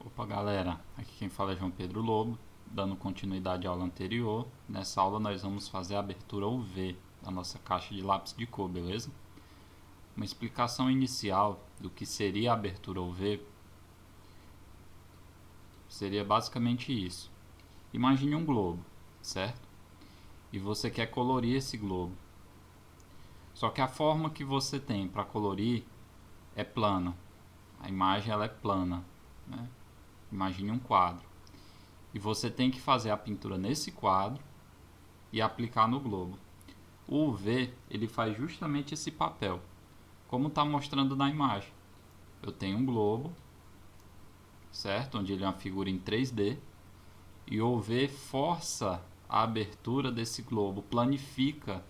Opa galera, aqui quem fala é João Pedro Lobo, dando continuidade à aula anterior. Nessa aula nós vamos fazer a abertura UV da nossa caixa de lápis de cor, beleza? Uma explicação inicial do que seria a abertura UV seria basicamente isso. Imagine um globo, certo? E você quer colorir esse globo. Só que a forma que você tem para colorir é plana. A imagem ela é plana, né? Imagine um quadro. E você tem que fazer a pintura nesse quadro e aplicar no globo. O UV ele faz justamente esse papel, como está mostrando na imagem. Eu tenho um globo, certo? Onde ele é uma figura em 3D, e o UV força a abertura desse globo, planifica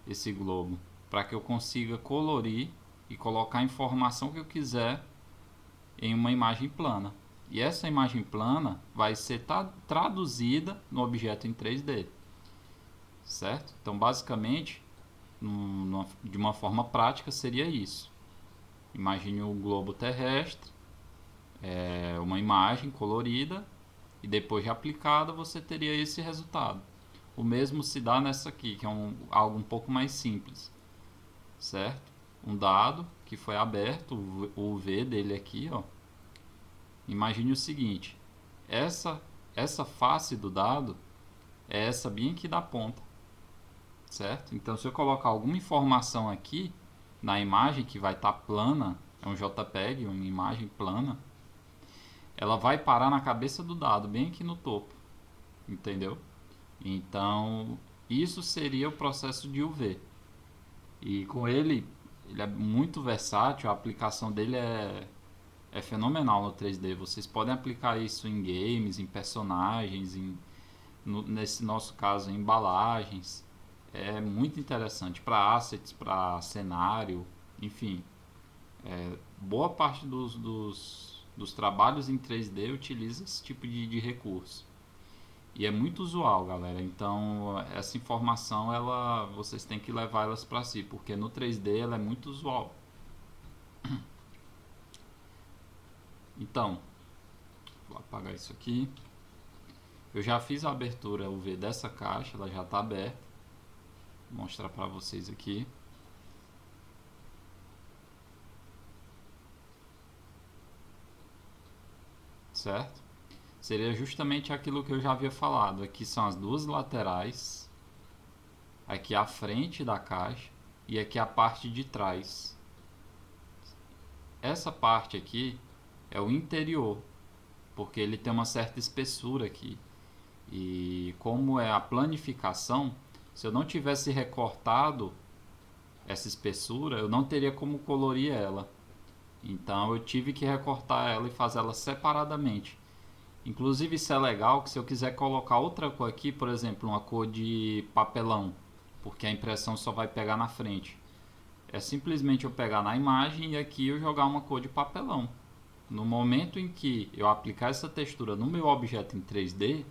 esse globo, para que eu consiga colorir e colocar a informação que eu quiser em uma imagem plana. E essa imagem plana vai ser traduzida no objeto em 3D, certo? Então, basicamente, de uma forma prática, seria isso. Imagine o globo terrestre, uma imagem colorida, e depois de aplicada você teria esse resultado. O mesmo se dá nessa aqui, que é algo um pouco mais simples, certo? Um dado que foi aberto, o UV dele aqui, ó. Imagine o seguinte: essa face do dado é essa bem aqui da ponta, certo? Então, se eu colocar alguma informação aqui na imagem que vai estar plana, é um JPEG, uma imagem plana, ela vai parar na cabeça do dado, bem aqui no topo, entendeu? Então, isso seria o processo de UV. E com ele é muito versátil, a aplicação dele é fenomenal no 3D. Vocês podem aplicar isso em games, em personagens, nesse nosso caso, em embalagens. É muito interessante para assets, para cenário, enfim. Boa parte dos trabalhos em 3D utiliza esse tipo de recurso. E é muito usual, galera. Então, essa informação, vocês têm que levar elas para si, porque no 3D ela é muito usual. Então, vou apagar isso aqui. Eu já fiz a abertura UV dessa caixa, ela já está aberta. Vou mostrar para vocês aqui. Certo? Seria justamente aquilo que eu já havia falado. Aqui são as duas laterais, aqui a frente da caixa e aqui a parte de trás. Essa parte aqui é o interior, porque ele tem uma certa espessura aqui. E como é a planificação, se eu não tivesse recortado essa espessura, eu não teria como colorir ela. Então eu tive que recortar ela e fazer ela separadamente. Inclusive isso é legal, que se eu quiser colocar outra cor aqui, por exemplo, uma cor de papelão, porque a impressão só vai pegar na frente. É simplesmente eu pegar na imagem e aqui eu jogar uma cor de papelão. No momento em que eu aplicar essa textura no meu objeto em 3D,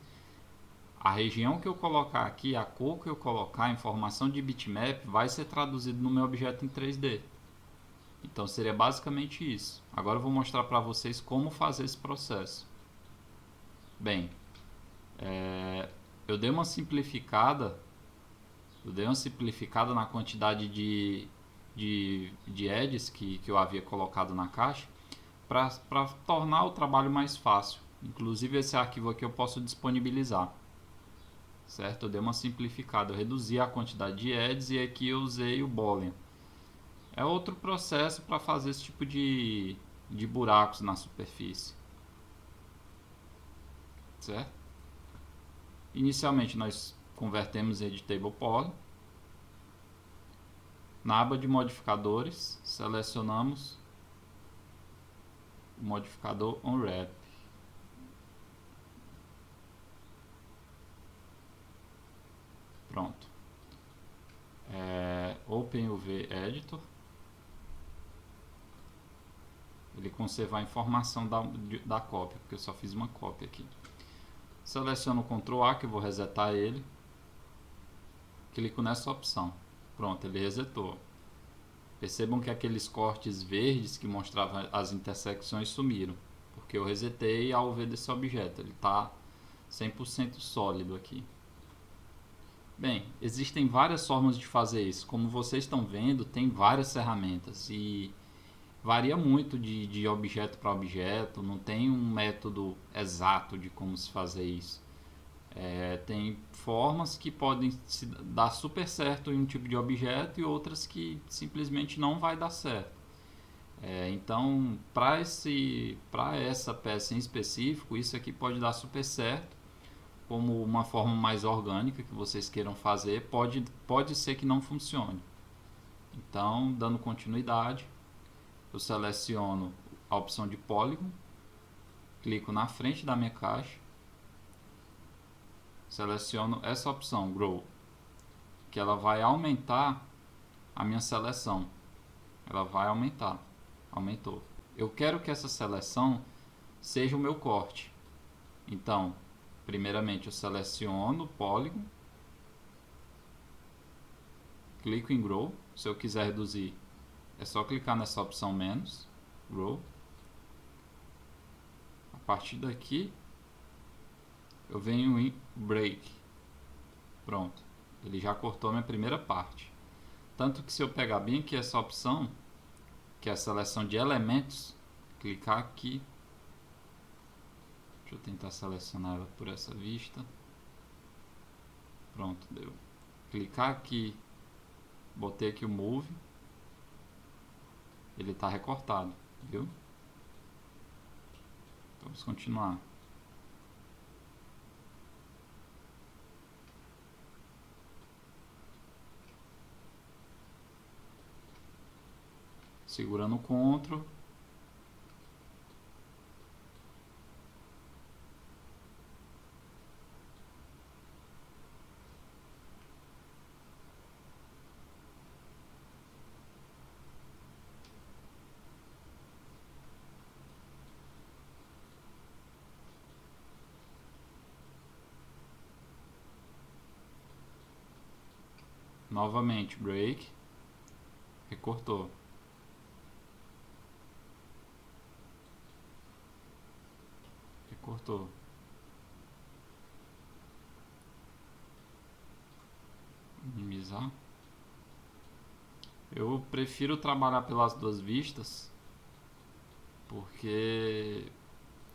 a região que eu colocar aqui, a cor que eu colocar, a informação de bitmap vai ser traduzido no meu objeto em 3D. Então seria basicamente isso. Agora eu vou mostrar para vocês como fazer esse processo. Bem, eu dei uma simplificada, na quantidade de edges que eu havia colocado na caixa para tornar o trabalho mais fácil. Inclusive esse arquivo aqui eu posso disponibilizar, certo? Eu dei uma simplificada, eu reduzi a quantidade de edges e aqui eu usei o Boolean. É outro processo para fazer esse tipo de buracos na superfície, certo? Inicialmente nós convertemos em Editable Poly. Na aba de modificadores, selecionamos o modificador Unwrap. Pronto. OpenUV Editor. Ele conserva a informação da cópia, porque eu só fiz uma cópia aqui. Seleciono o Ctrl A, que eu vou resetar ele. Clico nessa opção. Pronto, ele resetou. Percebam que aqueles cortes verdes que mostravam as intersecções sumiram. porque eu resetei a UV desse objeto, ele está 100% sólido aqui. Bem, existem várias formas de fazer isso. Como vocês estão vendo, tem várias ferramentas e varia muito de objeto para objeto, não tem um método exato de como se fazer isso. Tem formas que podem se dar super certo em um tipo de objeto e outras que simplesmente não vai dar certo. Então, para essa peça em específico, isso aqui pode dar super certo, como uma forma mais orgânica que vocês queiram fazer, pode ser que não funcione. Então, dando continuidade, eu seleciono a opção de polígono, clico na frente da minha caixa, seleciono essa opção, Grow, que ela vai aumentar a minha seleção. Ela vai aumentar. Aumentou. Eu quero que essa seleção seja o meu corte. Então, primeiramente eu seleciono o polígono, clico em Grow. Se eu quiser reduzir, é só clicar nessa opção menos, Grow. A partir daqui, eu venho em Break. Pronto, ele já cortou a minha primeira parte. Tanto que se eu pegar bem aqui essa opção, que é a seleção de elementos, clicar aqui, deixa eu tentar selecionar ela por essa vista, pronto, deu. Clicar aqui, botei aqui o Move, ele está recortado, viu? Vamos continuar. Segurando o Ctrl, novamente Break, recortou. Recortou. Minimizar. Eu prefiro trabalhar pelas duas vistas, porque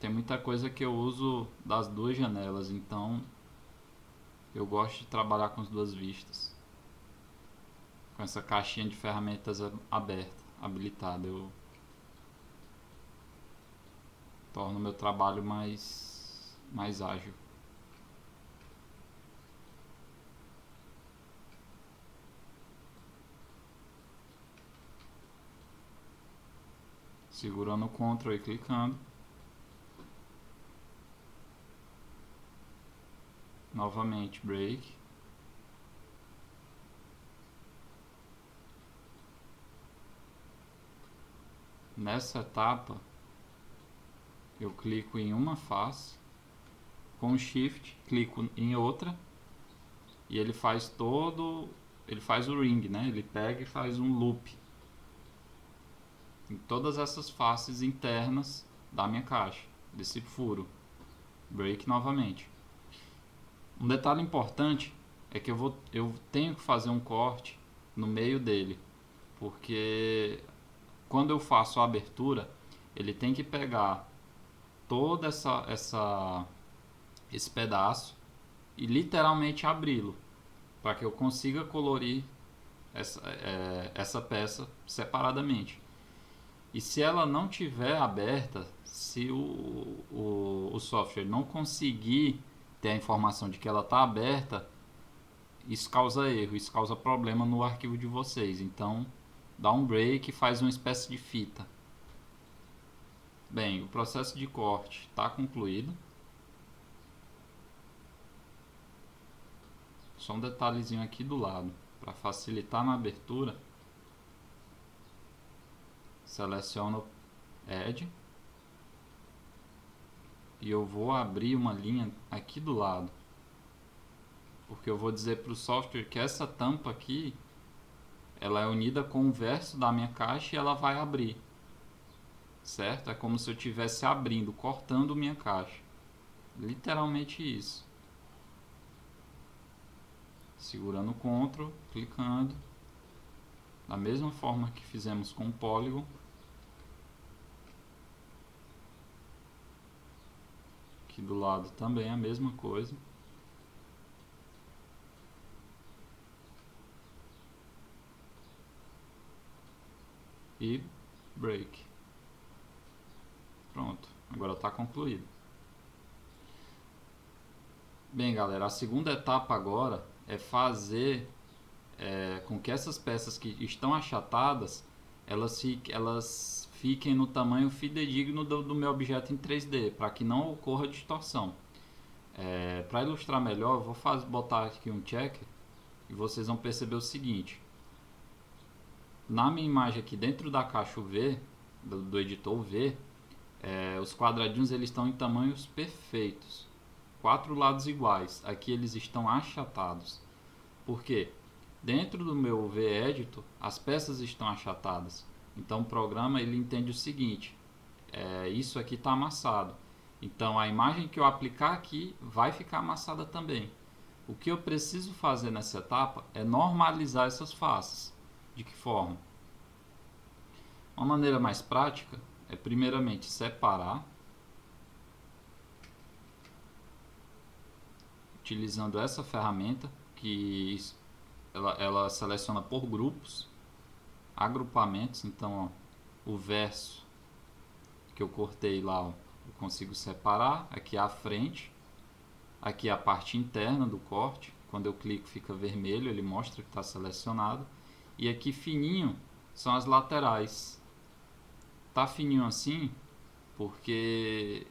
tem muita coisa que eu uso das duas janelas, então eu gosto de trabalhar com as duas vistas. Com essa caixinha de ferramentas aberta, habilitada, eu torno o meu trabalho mais ágil. Segurando o Ctrl e clicando. Novamente Break. Nessa etapa, eu clico em uma face, com Shift, clico em outra, e ele faz o ring, né? Ele pega e faz um loop em todas essas faces internas da minha caixa, desse furo. Break novamente. Um detalhe importante é que eu tenho que fazer um corte no meio dele, porque quando eu faço a abertura, ele tem que pegar todo esse pedaço e literalmente abri-lo, para que eu consiga colorir essa peça separadamente. E se ela não tiver aberta, se o software não conseguir ter a informação de que ela está aberta, isso causa erro, isso causa problema no arquivo de vocês. Então, dá um break e faz uma espécie de fita. Bem, o processo de corte está concluído. Só um detalhezinho aqui do lado, para facilitar na abertura. Seleciono Add e eu vou abrir uma linha aqui do lado, porque eu vou dizer para o software que essa tampa aqui ela é unida com o verso da minha caixa e ela vai abrir. certo? É como se eu estivesse abrindo, cortando minha caixa. Literalmente isso. Segurando o Ctrl, clicando. Da mesma forma que fizemos com o Polygon. Aqui do lado também a mesma coisa. E break. Pronto, agora está concluído. Bem, galera, a segunda etapa agora é fazer com que essas peças que estão achatadas, elas fiquem no tamanho fidedigno do meu objeto em 3D, para que não ocorra distorção. Para ilustrar melhor, eu vou botar aqui um checker e vocês vão perceber o seguinte. Na minha imagem aqui dentro da caixa UV, do editor UV, os quadradinhos eles estão em tamanhos perfeitos. 4 lados iguais. Aqui eles estão achatados. Por quê? Dentro do meu UV Editor, as peças estão achatadas. Então o programa ele entende o seguinte: isso aqui está amassado. Então a imagem que eu aplicar aqui vai ficar amassada também. O que eu preciso fazer nessa etapa é normalizar essas faces. De que forma? Uma maneira mais prática é primeiramente separar, utilizando essa ferramenta que ela seleciona por grupos, agrupamentos. Então o verso que eu cortei lá, eu consigo separar. Aqui a frente, aqui a parte interna do corte. Quando eu clico fica vermelho, ele mostra que está selecionado. E aqui fininho são as laterais. Tá fininho assim porque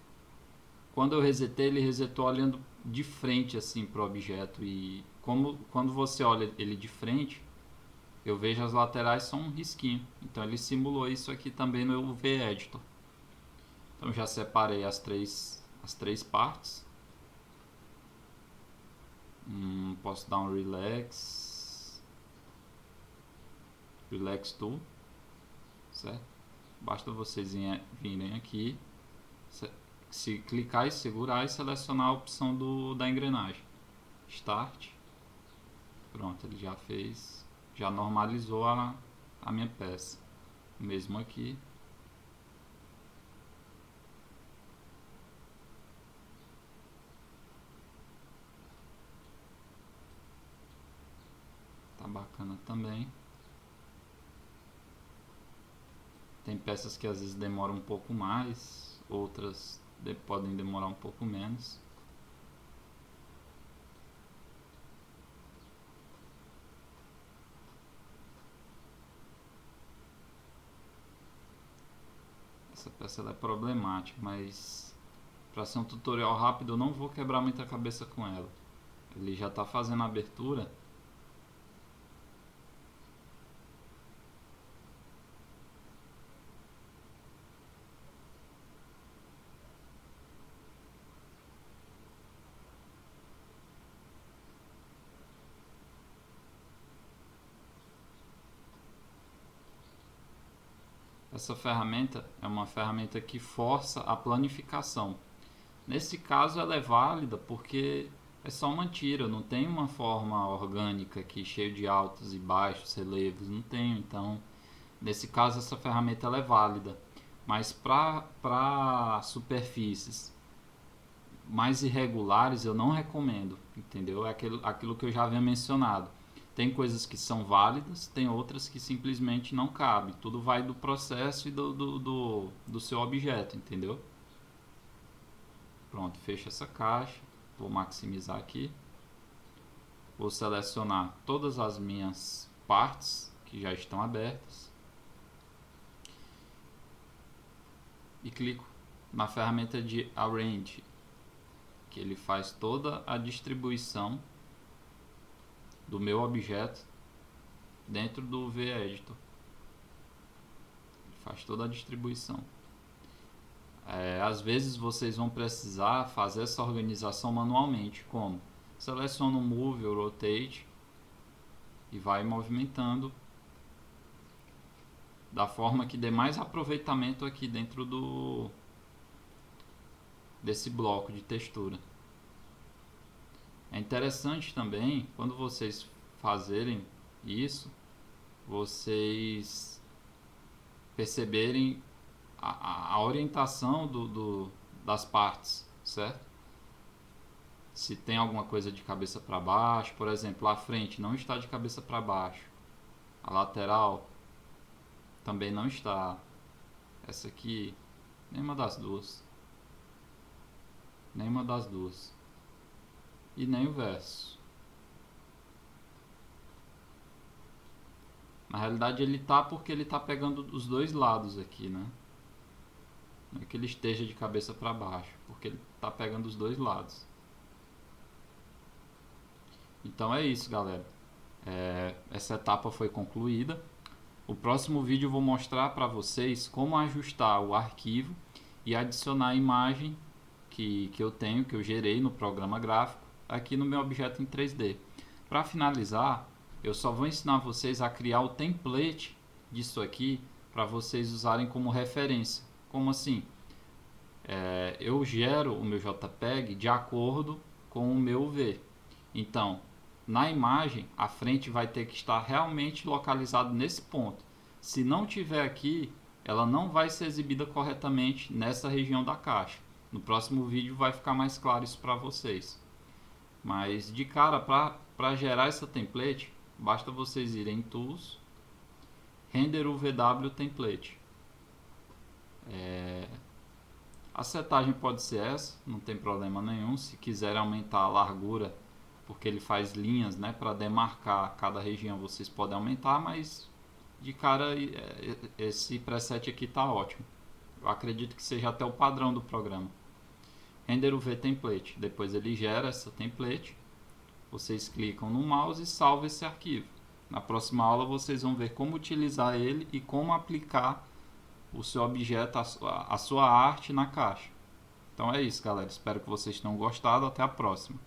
quando eu resetei, ele resetou olhando de frente assim para o objeto. E quando você olha ele de frente, eu vejo as laterais são um risquinho. Então ele simulou isso aqui também no UV Editor. Então já separei as três partes. Posso dar um Relax Tool, certo? Basta vocês virem aqui, se clicar e segurar e selecionar a opção da engrenagem. Start. Pronto, ele já fez, já normalizou a minha peça. Mesmo aqui. Tá bacana também. Tem peças que às vezes demoram um pouco mais, outras podem demorar um pouco menos. Essa peça ela é problemática, mas para ser um tutorial rápido eu não vou quebrar muita cabeça com ela. Ele já está fazendo a abertura. Essa ferramenta é uma ferramenta que força a planificação. Nesse caso ela é válida porque é só uma tira, não tem uma forma orgânica aqui cheio de altos e baixos, relevos, não tem. Então, nesse caso essa ferramenta ela é válida. Mas para superfícies mais irregulares eu não recomendo, entendeu? É aquilo que eu já havia mencionado. Tem coisas que são válidas, tem outras que simplesmente não cabe. Tudo vai do processo e do seu objeto, entendeu? Pronto, fecha essa caixa. Vou maximizar aqui. Vou selecionar todas as minhas partes que já estão abertas. E clico na ferramenta de Arrange, que ele faz toda a distribuição do meu objeto dentro do UV Editor. Ele faz toda a distribuição. Às vezes vocês vão precisar fazer essa organização manualmente, como seleciona o Move ou Rotate e vai movimentando da forma que dê mais aproveitamento aqui dentro desse bloco de textura. É interessante também, quando vocês fazerem isso, vocês perceberem a orientação das partes, certo? Se tem alguma coisa de cabeça para baixo, por exemplo, a frente não está de cabeça para baixo, a lateral também não está, essa aqui, nenhuma das duas, e nem o verso. Na realidade ele tá porque ele tá pegando os dois lados aqui, né? Não é que ele esteja de cabeça para baixo, porque ele tá pegando os dois lados. Então é isso, galera. Essa etapa foi concluída. O próximo vídeo eu vou mostrar para vocês como ajustar o arquivo e adicionar a imagem que eu tenho, que eu gerei no programa gráfico, aqui no meu objeto em 3D. Para finalizar, eu só vou ensinar vocês a criar o template disso aqui para vocês usarem como referência. Como assim? Eu gero o meu JPEG de acordo com o meu UV. Então, na imagem, a frente vai ter que estar realmente localizado nesse ponto. Se não tiver aqui, ela não vai ser exibida corretamente nessa região da caixa. No próximo vídeo vai ficar mais claro isso para vocês. Mas de cara, para gerar essa template, basta vocês irem em Tools, Render UVW Template. A setagem pode ser essa, não tem problema nenhum. Se quiser aumentar a largura, porque ele faz linhas, né, para demarcar cada região, vocês podem aumentar, mas de cara esse preset aqui está ótimo. Eu acredito que seja até o padrão do programa. Render UV Template, depois ele gera essa template, vocês clicam no mouse e salvam esse arquivo. Na próxima aula vocês vão ver como utilizar ele e como aplicar o seu objeto, a sua arte na caixa. Então é isso, galera. Espero que vocês tenham gostado. Até a próxima.